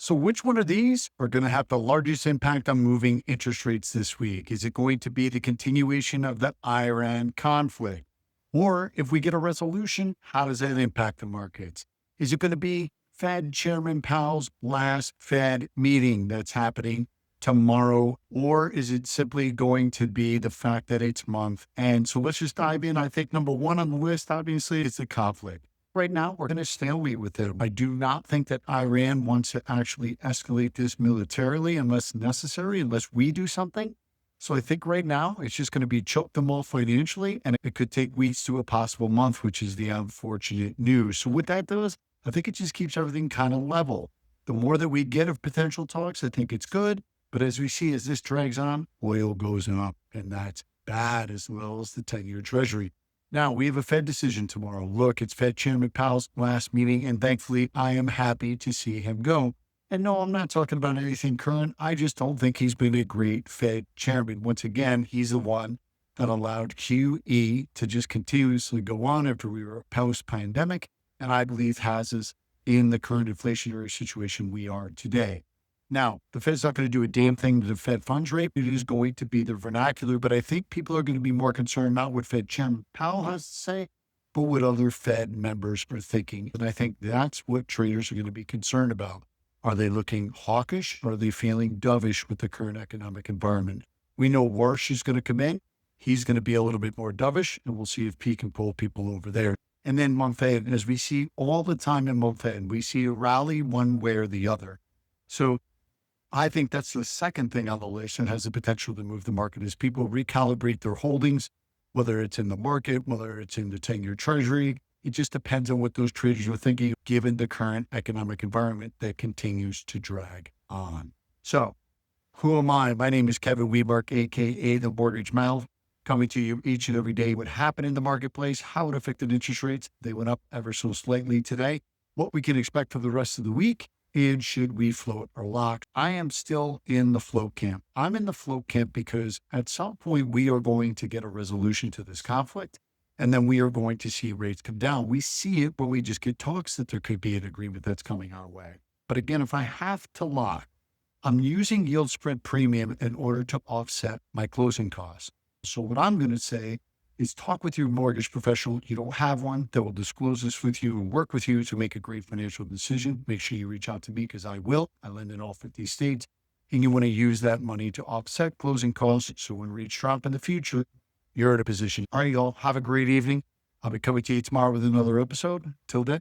So which one of these are going to have the largest impact on moving interest rates this week? Is it going to be the continuation of the Iran conflict? Or if we get a resolution, how does that impact the markets? Is it going to be Fed Chairman Powell's last Fed meeting that's happening tomorrow? Or is it simply going to be the fact that it's month? And so let's just dive in. I think number one on the list, obviously, is the conflict. Right now, we're going to stalemate with it. I do not think that Iran wants to actually escalate this militarily unless necessary, unless we do something. So I think right now it's just going to be choke them all financially, and it could take weeks to a possible month, which is the unfortunate news. So what that does, I think it just keeps everything kind of level. The more that we get of potential talks, I think it's good. But as we see, as this drags on, oil goes up, and that's bad, as well as the 10-year treasury. Now, we have a Fed decision tomorrow. Look, it's Fed Chairman Powell's last meeting, and thankfully, I am happy to see him go. And no, I'm not talking about anything current. I just don't think he's been a great Fed chairman. Once again, he's the one that allowed QE to just continuously go on after we were post-pandemic, and I believe has us in the current inflationary situation we are today. Now, the Fed's not going to do a damn thing to the Fed funds rate. It is going to be the vernacular, but I think people are going to be more concerned not what Fed Chairman Powell has to say, but what other Fed members are thinking. And I think that's what traders are going to be concerned about. Are they looking hawkish, or are they feeling dovish with the current economic environment? We know Warsh is going to come in. He's going to be a little bit more dovish, and we'll see if P can pull people over there. And then month end, as we see all the time in month end, we see a rally one way or the other. So I think that's the second thing on the list that has the potential to move the market as people recalibrate their holdings, whether it's in the market, whether it's in the 10-year treasury. It just depends on what those traders are thinking, given the current economic environment that continues to drag on. So who am I? My name is Kevin Weemark, a.k.a. The Mortgage Mouth, coming to you each and every day what happened in the marketplace, how it affected interest rates. They went up ever so slightly today, what we can expect for the rest of the week, and should we float or lock? I am still in the float camp. I'm in the float camp because at some point we are going to get a resolution to this conflict, and then we are going to see rates come down. We see it when we just get talks that there could be an agreement that's coming our way. But again, if I have to lock, I'm using yield spread premium in order to offset my closing costs. So what I'm going to say is talk with your mortgage professional. You don't have one that will disclose this with you and work with you to make a great financial decision. Make sure you reach out to me because I will. I lend in all 50 states. And you want to use that money to offset closing costs. So when rates drop in the future, you're in a position. All right, y'all. Have a great evening. I'll be coming to you tomorrow with another episode. Till then,